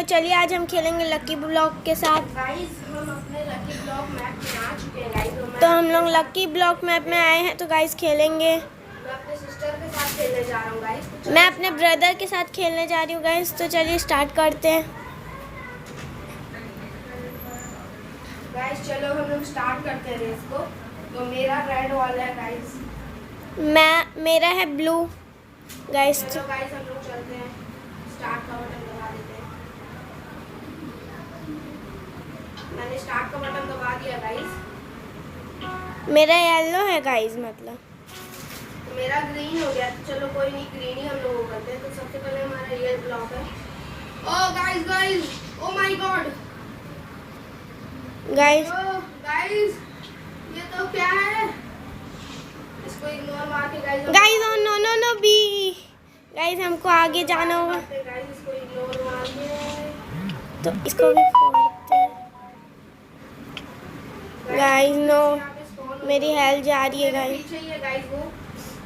चलिए आज हम खेलेंगे लकी ब्लॉक के साथ। गाइस हम अपने लकी ब्लॉक मैप में आ चुके हैं गाइस। तो हम लोग लकी ब्लॉक मैप में आए हैं, तो गाइस खेलेंगे। मैं अपने सिस्टर के साथ खेलने जा रहा हूँ गाइस। मैं अपने ब्रदर के साथ खेलने जा रही हूँ गाइस। तो चलिए स्टार्ट करते हैं। गाइस चलो हम लोग स्टार्ट करते हैं रेस को। तो मेरा रेड वाला है गाइस। मेरा है ब्लू गाइस। चलो गाइस हम लोग चलते हैं। स्टार्ट का बटन दबा देते हैं। मैंने स्टार्ट का बटन दबा दिया गाइस। मेरा येलो है गाइस, मतलब तो मेरा ग्रीन हो गया। चलो कोई नहीं, ग्रीन ही हम लोग वो करते हैं। तो सबसे पहले हमारा रियल ब्लॉक है। Oh guys oh my god guys. Guys ये तो क्या है? इसको इग्नोर मार के guys oh no no no बी गाइस, हमको आगे जाना होगा। गाइस इसको इग्नोर मार के तो इसको भी फोड़ते हैं गाइस। नो, मेरी हेल्थ जा रही है गाइस। पीछे ही है गाइस वो।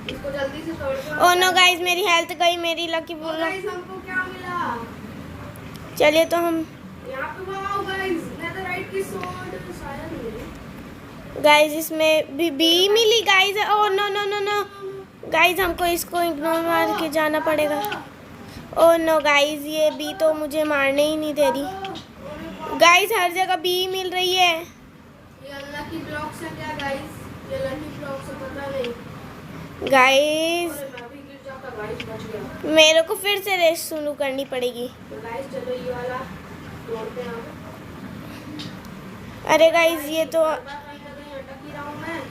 इसको जल्दी से तोड़ते हैं। ओ नो गाइस, मेरी हेल्थ गई, मेरी लकी ओ ब्लॉक। गाइस हमको क्या मिला? चलिए तो हम यहाँ पे वाओ गाइस नेदरराइट की स्वॉर्ड शायद मिली। गाइस इसमें भी बी मिली guys. Oh no no no no guys, हमको इसको इग्नोर मार के जाना पड़ेगा। ओ नो गाइस, ये बी तो मुझे मारने ही नहीं दे रही गाइस। हर जगह बी मिल रही है। ये अनलकी ब्लॉक से क्या गाइस? ये लकी ब्लॉक से पता नहीं गाइस। अरे मैं भी गिर जाता गाइस, बच गया। मेरे को फिर से रेस शुरू करनी पड़ेगी। तो गाइस चलो ये वाला तोड़ते हैं हम। अरे गाइस ये तो कहीं ना कहीं अटक ही रहा हूँ मैं।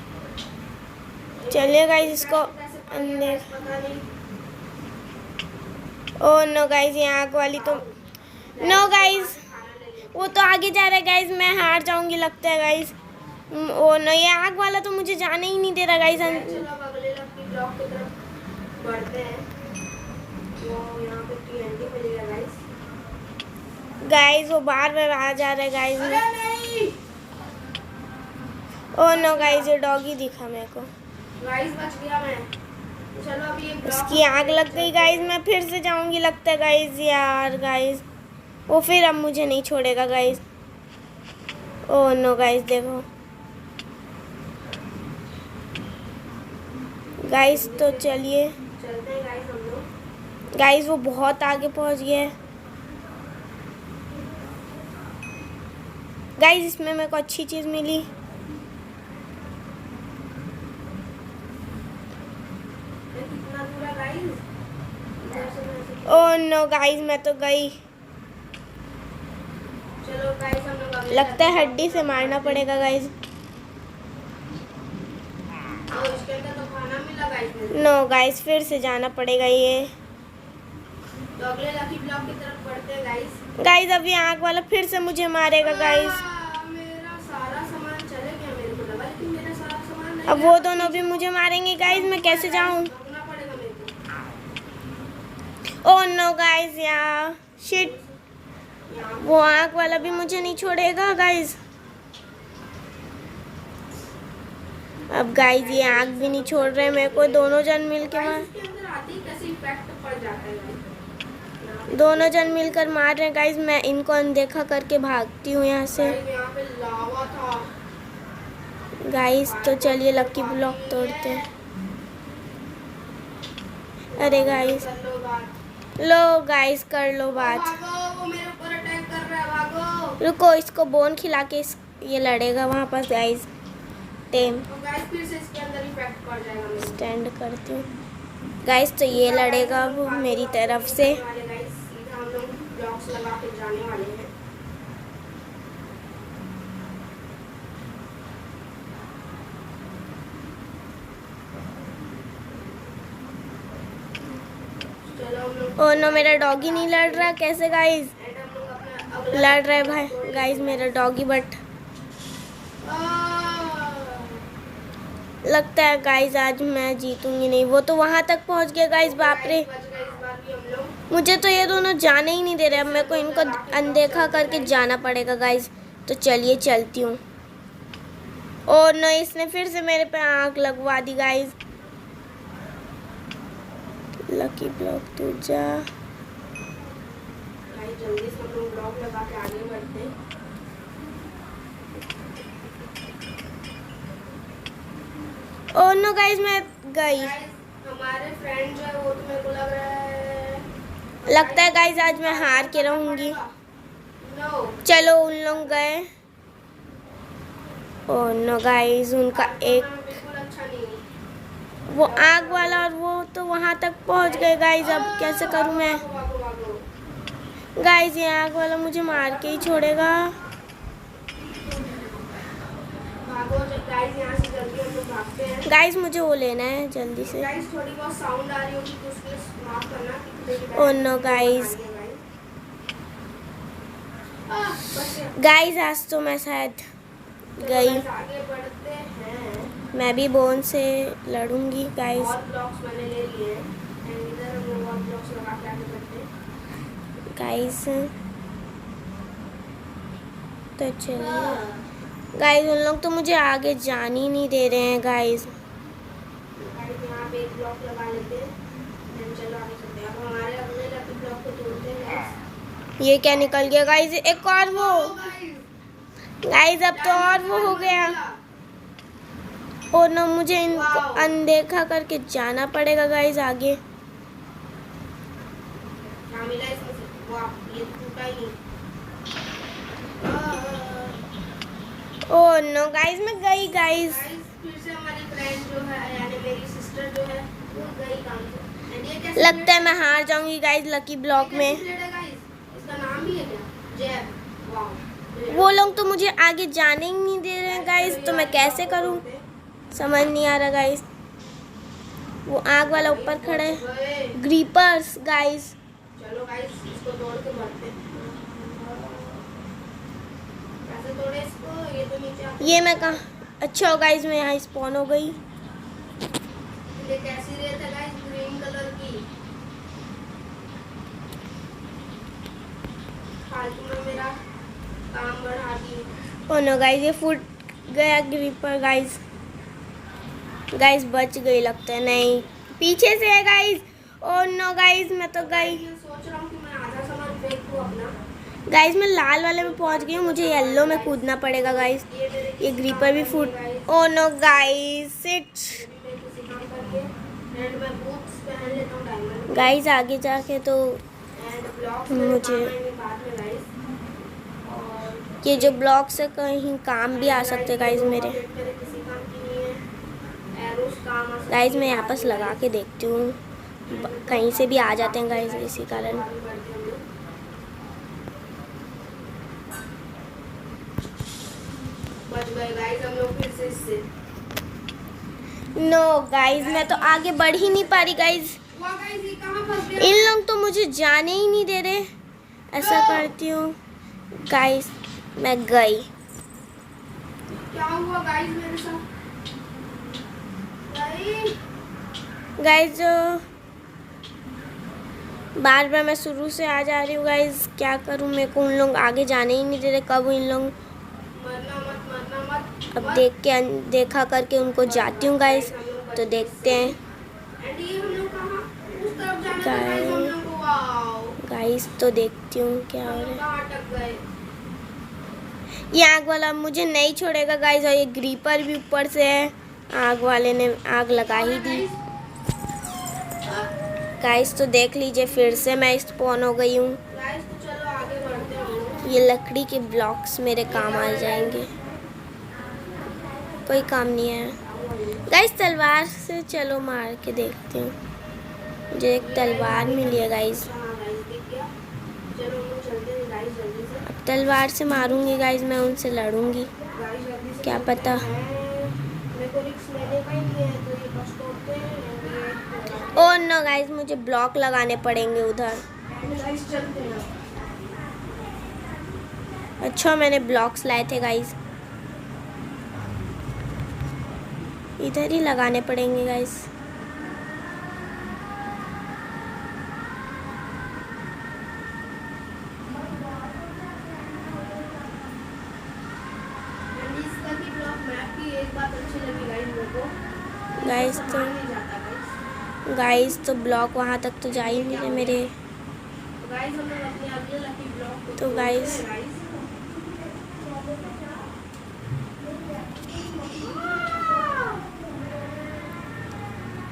चलिए गाइस इसको कैसे पड़ गया अंदर। गाइस पता नहीं। ओ नो गाइस, ये आग वाली तो नो गाइस, वो तो आगे जा रहा है गाइस। मैं हार जाऊंगी लगता है गाइस। ओ नो, ये आग वाला तो मुझे जाने ही नहीं दे रहा गाइस। चलो अब अगले लकी ब्लॉक की तरफ बढ़ते हैं। तो यहाँ पे TNT मिलेगा गाइस। गाइस वो बार बार आ जा रहा है गाइस। अरे नहीं ओ नो गाइस, ये डॉगी दिखा मेरे को। गाइस बच गया मैं। तो चलो अभी ये ब्लॉक इसकी आग लग गई गाइस। मैं फिर से जाऊंगी लगता है गाइस। यार गाइस वो फिर अब मुझे नहीं छोड़ेगा गाइस। ओ नो गाइस देखो गाइस। तो चलिए चलते हैं गाइस हम लोग। गाइस, वो बहुत आगे पहुंच गया है गाइस। इसमें मेरे को अच्छी चीज मिली। ये कितना दूर है गाइस? इधर से मैं ऐसे- ओ नो गाइस, मैं तो गई। चलो गाइस हम लोग अगले लगता है लकी हड्डी से मारना पड़ेगा गाइस। ब्लॉक- इसके अंदर तो खाना मिला गाइस मुझे। नो गाइस, फिर से जाना पड़ेगा ये। तो अगले लकी ब्लॉक की तरफ बढ़ते हैं गाइस। गाइस अब ये आग वाला फिर से मुझे मारेगा गाइस। मेरा सारा सामान चले गया। मेरे को लगा लेकिन मेरा सारा सामान नहीं अब वो दोनों भी मुझे मारेंगे गाइस। मैं कैसे जाऊं? रुकना पड़ेगा मेरे को। ओ नो गाइस, यार शिट, वो आग वाला भी मुझे नहीं छोड़ेगा गाइस। अब गाइस ये आग भी नहीं छोड़ रहे मेरे को। दोनों जन मिलकर मार इसके अंदर आते ही कैसे इफेक्ट पड़ जाता है गाइस। दोनों जन मिलकर मार रहे हैं गाइस। मैं इनको अनदेखा करके भागती हूँ यहाँ से गाइस यहाँ पे लावा था गाइस। तो चलिए लकी ब्लॉक तोड़ते हैं। अरे गाइस, कर लो बात। लो गाइस कर लो बात। भागो, वो मेरे ऊपर अटैक कर रहा है। भागो। रुको, इसको बोन खिला के ये लड़ेगा वहाँ पर गाइस। टेम तो गाइस फिर से इसके अंदर इफेक्ट पड़ जाएगा मेरे को। स्टैंड करती हूँ गाइस। तो ये लड़ेगा अब मेरी तरफ से। गाइस सीधा हम लोग ब्लॉक्स लगा के जाने वाले हैं। चलो हम लोग ओ नो, मेरा डॉगी नहीं लड़ रहा। कैसे गाइस? एंड हम लोग अपना अगला लड़ रहा है भाई गाइस मेरा डॉगी, बट लगता है गाइस आज मैं जीतूंगी नहीं। वो तो वहां तक पहुंच गया गाइस। बाप रे, बच गए इस बार भी हम लोग। मुझे तो ये दोनों जाने ही नहीं दे रहे। अब मेरे को इनको अनदेखा करके जाना पड़ेगा गाइस। तो चलिए चलती हूँ। और नो, इसने फिर से मेरे पे आग लगवा दी गाइस। लकी ब्लॉक तू जा। गाइस जल्दी से हम लोग ब्लॉक लगा के आगे बढ़ते हैं। ओह नो गाइस मैं गई। गाइस हमारे फ्रेंड जो है वो तो मेरे को लग रहा है, लगता है गाइस आज मैं हार के रहूंगी। नो चलो उन लोग गए। ओह नो गाइस उनका एक बिल्कुल अच्छा नहीं है। वो आग वाला और वो तो वहां तक पहुंच गए गाइस। अब कैसे करूं मैं? भागो भागो। गाइस ये आग वाला मुझे मार के ही छोड़ेगा। भागो गाइस, यहाँ से जल्दी हम लोग भागते हैं। गाइस मुझे वो लेना है जल्दी से। गाइस थोड़ी बहुत साउंड आ रही होगी तो उसके लिए माफ करना कि ओह नो गाइस। गाइस आज तो मैं शायद गई। आगे बढ़ते हैं। मैं भी बोन से लड़ूंगी गाइस। और ब्लॉक्स मैंने ले लिए हैं एंड इधर हम लोग और ब्लॉक्स लगा के आगे बढ़ते हैं। गाइस तो चलिए गाइस उन लोग तो मुझे आगे जाने ही नहीं दे रहे हैं गाइस। गाइस यहाँ पे एक ब्लॉक लगा लेते हैं एंड चलो आगे चलते हैं। अब हमारे अगले लकी ब्लॉक को तोड़ते हैं गाइस। ये क्या निकल गया गाइस? एक और वो गाइस अब तो और वो हो गया। और ना मुझे इनको अनदेखा करके जाना पड़ेगा गाइस आगे। क्या मिला इसमें से? वाह ये टूटा ही नहीं। ओह नो गाइस मैं गई गाइस। गाइस फिर से हमारी फ्रेंड जो है यानी मेरी सिस्टर जो है वो गई काम से। एंड ये कैसे लगता है मैं हार जाऊंगी गाइस लकी ब्लॉक में। इसका नाम भी है क्या? जैब। वाह वो लोग तो मुझे आगे जाने ही नहीं दे रहे हैं गाइस। तो मैं कैसे करूं समझ नहीं आ रहा गाइस। वो आग वाला ऊपर खड़ा है। ग्रीपर्स गाइस। चलो गाइस इसको तोड़ के बढ़ते हैं। कैसे तोड़े इसको? ये तो नीचे आता है। ये मैं कहाँ? अच्छा गाइस मैं यहाँ स्पॉन हो गई। ये कैसी रेत है गाइस? ग्रीन कलर की। फालतू में मेरा काम बढ़ा दी। ओह नो गाइस ये फूट गया ग्रीपर गाइस। गाइस बच गई लगता है। नहीं पीछे से है गाइस। ओह नो गाइस मैं तो गई। ये सोच रहा हूँ कि मैं आधा सामान फेंक दूँ अपना। गाइस मैं लाल वाले में पहुंच गई हूँ। मुझे येलो में कूदना पड़ेगा गाइस। ये ग्रीपर भी फूट। Oh no guys it's guys आगे जाके तो मुझे ये जो ब्लॉक से कहीं काम भी आ सकते गाइस मेरे। गाइस मैं यहाँ पर लगा के देखती हूँ कहीं से भी आ जाते हैं गाइस इसी कारण। बच गए गाइस हम लोग फिर से इससे। नो गाइस मैं तो आगे बढ़ ही नहीं पा रही गाइस। वाह गाइस ये कहाँ फंस गया? इन लोग तो मुझे जाने ही नहीं दे रहे। ऐसा करती हूँ गाइस मैं गई। क्या हुआ गाइस मेरे साथ? गाइस बार बार मैं शुरू से आ जा रही हूँ गाइस। क्या करूँ? मेरे को उन लोग आगे जाने ही नहीं दे रहे। कब इन लोग मरना मत। अब देख के देखा करके उनको जाती हूँ गाइस। तो देखते हैं एंड ये हम लोग कहाँ? उस तरफ जाना था गाइस हम लोग को। वाओ गाइस तो देखती हूँ क्या हो हम रहा लोग है। कहाँ अटक गए? ये आग वाला मुझे नहीं छोड़ेगा गाइस। और ये ग्रीपर भी ऊपर से है। आग वाले ने आग लगा ही दी गाइस। तो देख लीजिए फिर से मैं स्पॉन हो गई हूँ। गाइस तो चलो आगे बढ़ते हैं। ये लकड़ी के ब्लॉक्स मेरे काम आ जाएंगे। कोई काम नहीं है गाइस। तलवार से चलो मार के देखती हूँ। मुझे एक तलवार मिली है गाइस। हाँ गाइस दिख गया। चलो हम लोग चलते हैं गाइस जल्दी से। अब तलवार से मारूंगी गाइस। मैं उनसे लड़ूंगी। गाइस जल्दी से क्या चलते पता। हैं। मेरे को रिस्क लेने का ही नहीं है तो ये बस तोड़ते हैं। ओह नो गाइस मुझे ब्लॉक लगाने पड़ेंगे उधर। गाइस चलते हैं। अच्छा मैंने ब्लॉक्स लाए थे गाइस। इधर ही लगाने पड़ेंगे गाइस। इसका की ब्लॉक मैप की एक बात अच्छी लगी गाइस मेरे को। गाइस नहीं जाता गाइस। तो गाइस तो ब्लॉक वहाँ तक तो जा ही नहीं रहे मेरे। गाइस हम लोग अपने अगले लकी ब्लॉक को तो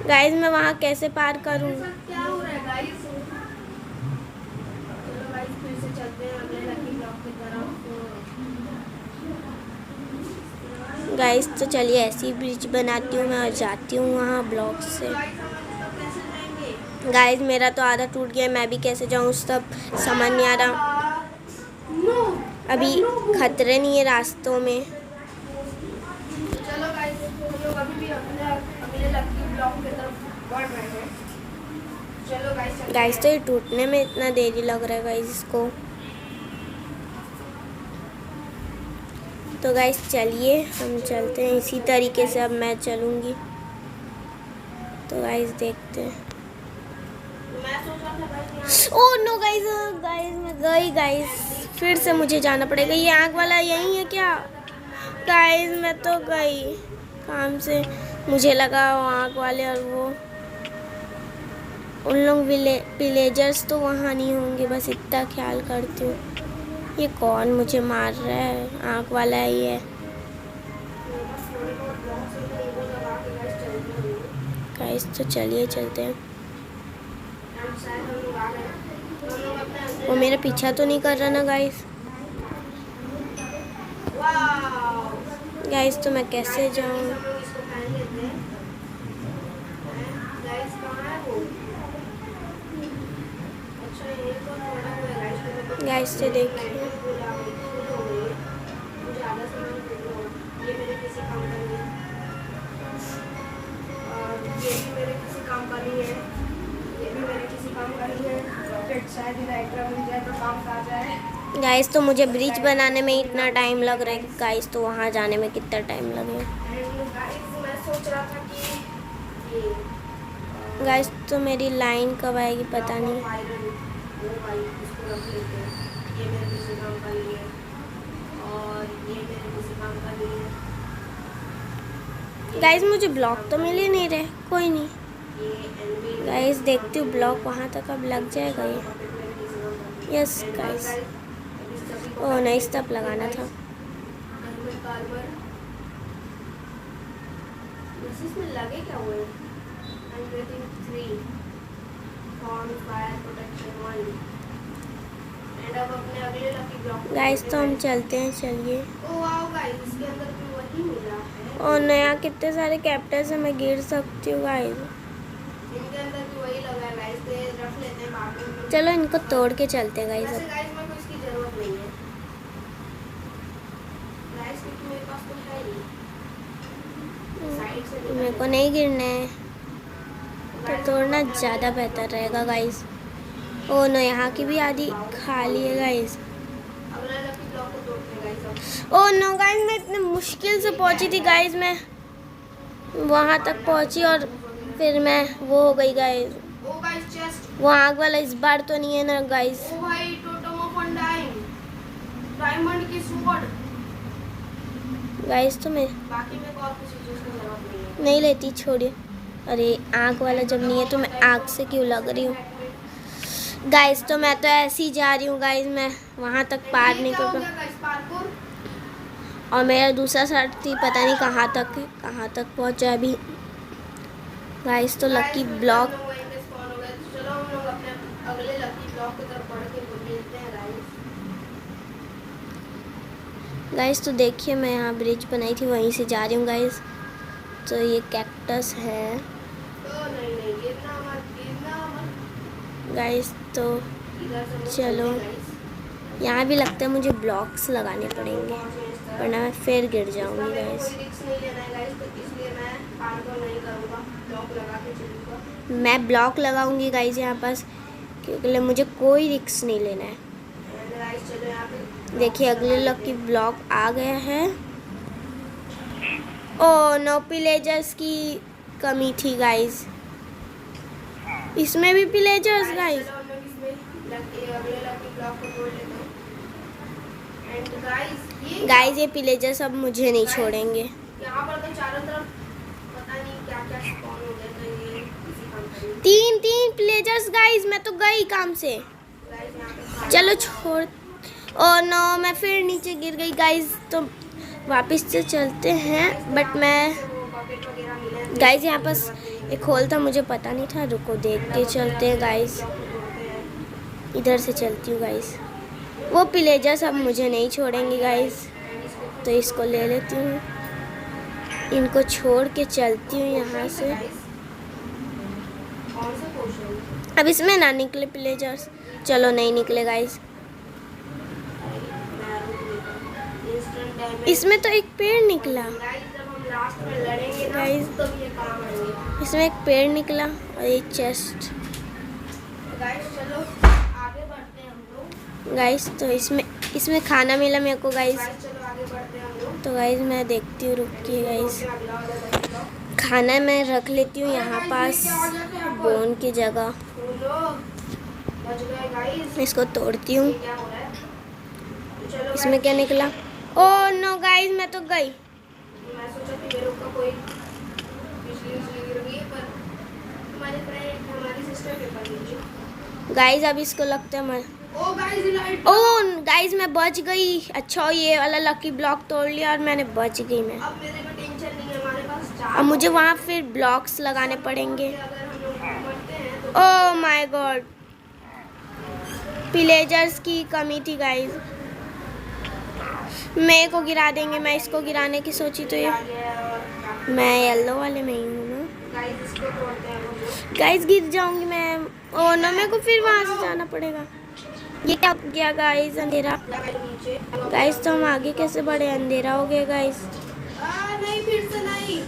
गाइस मैं वहाँ कैसे पार करूँ? क्या हो रहा है गाइस? चलो गाइस फिर से चलते हैं अगले लकी ब्लॉक की तरफ। गाइस तो चलिए ऐसी ब्रिज बनाती हूँ मैं और जाती हूँ वहाँ ब्लॉक से। गाइस मेरा तो आधा टूट गया, मैं भी कैसे जाऊँ सब समझ नहीं आ रहा। अभी खतरे नहीं है रास्तों में। चलो गाइस हम लोग अभी भी अपने अगले लकी ब्लॉक की तरफ बढ़ रहे हैं। चलो गाइस तो ये टूटने में इतना देरी लग रहा है गाइस इसको। तो गाइस चलिए हम चलते हैं इसी तरीके से। अब मैं चलूँगी तो गाइस देखते हैं। ओह नो गाइस मैं गई गाइस, फिर से मुझे जाना पड़ेगा। ये आँख वाला यही है क्या? गाइस मैं तो गई काम से, मुझे लगा वो आँख वाले और वो उन लोग विलेजर्स तो वहाँ नहीं होंगे, बस इतना ख्याल करती हूँ। ये कौन मुझे मार रहा है? आँख वाला ही है। गाइस तो चलिए चलते हैं। वो मेरा पीछा तो नहीं कर रहा ना गाइस? गाइस तो मैं कैसे जाऊँ? गाइस से देखिए गाइस तो मुझे ब्रिज बनाने में इतना टाइम लग रहा है कि गाइस तो वहाँ जाने में कितना टाइम लगेगा। गाइस तो मेरी लाइन कब आएगी पता नहीं। गाइस मुझे ब्लॉक तो मिल ही नहीं रहे, कोई नहीं। गाइस देखती हूँ ब्लॉक वहाँ तक अब लग जाएगा ये। यस गाइस, ओह नहीं स्टॉप लगाना था। लगे क्या हुए? गाइस तो हम चलते हैं, चलिए। इसके अंदर भी वही मिला है। और नया कितने सारे कैप्टस है, मैं गिर सकती हूँ गाइस। इनके अंदर भी वही लगा है गाइस, रख लेते हैं बाद में। चलो इनको तोड़ के चलते हैं गाइस। वैसे गाइस मेरे को इसकी जरूरत नहीं है गाइस, क्योंकि मेरे पास तो है ही। साइड से मेरे को नहीं गिरना है तो तोड़ना ज़्यादा बेहतर रहेगा गाइस। ओ नो यहाँ की भी आधी खाली है गाइस। अगला लकी ब्लॉक को तोड़ते हैं गाइस। ओ नो गाइस मैं इतने मुश्किल से पहुंची थी गाइस, मैं वहां तक पहुंची और फिर मैं वो हो गई गाइस। ओ गाइस चेस्ट, वो आग वाला इस बार तो नहीं है ना गाइस? ओ भाई टोटम ऑफ डायमंड की स्वॉर्ड गाइस तो मैं बाकी में और किसी चीज की जरूरत नहीं है। नहीं लेती, छोड़िए। अरे आग वाला जब नहीं है तो मैं आग से क्यों लग रही हूँ गाइस? तो मैं तो ऐसे ही जा रही हूँ गाइस, मैं वहाँ तक पार नहीं कर पा। और मेरा दूसरा साथी पता नहीं कहाँ तक पहुँचा अभी गाइस। तो लकी ब्लॉक चलो हम लोग अपने अगले लकी ब्लॉक की तरफ बढ़ के मिलते हैं गाइस। तो देखिए मैं यहाँ ब्रिज बनाई थी वहीं से जा रही हूँ गाइस। तो ये कैक्टस है गाइस। तो चलो यहाँ भी लगता है मुझे ब्लॉक्स लगाने पड़ेंगे वरना मैं फिर गिर जाऊँगी गाइस। मैं ब्लॉक लगाऊंगी गाइस यहाँ पास, क्योंकि मुझे कोई रिस्क नहीं लेना है। देखिए अगले लकी ब्लॉक आ गया है। ओ नो पिलेजर्स की कमी थी गाइस, इसमें भी पिलेजर्स गाइस। गाइस ये पिलेजर्स अब मुझे नहीं छोड़ेंगे। यहाँ पर तो चारों तरफ पता नहीं क्या क्या स्पॉन हो जाता है। ये तीन पिलेजर्स गाइस, मैं तो गई काम से। गाइस चलो छोड़। ओ नो, मैं फिर नीचे गिर गई गाइज। तो वापस से चलते हैं, बट मैं गाइज यहाँ पास एक होल था, मुझे पता नहीं था। रुको देख के चलते हैं गाइज। इधर से चलती हूँ गाइज। वो पिलेजर सब मुझे नहीं छोड़ेंगे गाइज, तो इसको ले लेती हूँ। इनको छोड़ के चलती हूँ यहाँ से। अब इसमें ना निकले पिलेजर्स। चलो नहीं निकले गाइज। इसमें तो एक पेड़ निकला गाइज। इसमें एक पेड़ निकला और एक चेस्ट गाइज। तो इसमें खाना मिला मेरे को गाइज। तो गाइज मैं देखती हूँ, रुकिए गाइज। खाना मैं रख लेती हूँ यहाँ पास बोन की जगह। इसको तोड़ती हूँ। इसमें क्या निकला? ओह नो गाइज, मैं तो गई। गाइज अब इसको लगता है मैं ओह गाइज मैं बच गई। अच्छा ये वाला लकी ब्लॉक तोड़ लिया और मैंने बच गई मैं। अब मेरे को टेंशन नहीं है, हमारे पास 4 अब मुझे वहाँ फिर ब्लॉक्स लगाने पड़ेंगे। अगर हम लोग मरते हैं तो ओह माय गॉड, पिलेजर्स की कमी थी गाइज। मैं को गिरा देंगे। मैं इसको गिराने की सोची तो ये मैं येलो वाले में ही हूँ ना गाइस इसको तोड़ते हैं हम लोग। गाइज। गिर जाऊंगी मैं। ओह नो, मेरे को फिर वहाँ से जाना पड़ेगा। ये क्या गया गाइज? अंधेरा नीचे गाइज। तो हम आगे कैसे बढ़े? अंधेरा हो गया गाइज। नहीं, फिर से नहीं।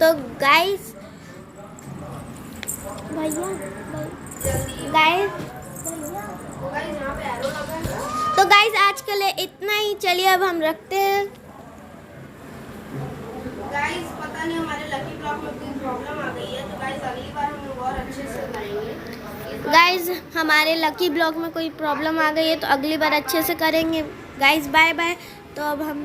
तो गाइज भैया गाइज तो गाइस यहाँ पे एरो लगा है। तो गाइज आज के लिए इतना ही। चलिए अब हम रखते हैं। गाइस पता नहीं हमारे लकी ब्लॉक में कोई प्रॉब्लम आ गई है, तो गाइस अगली बार हम लोग और अच्छे से करेंगे। गाइज हमारे लकी ब्लॉक में कोई प्रॉब्लम आ गई है, तो अगली बार अच्छे से करेंगे गाइज। Bye bye. तो अब हम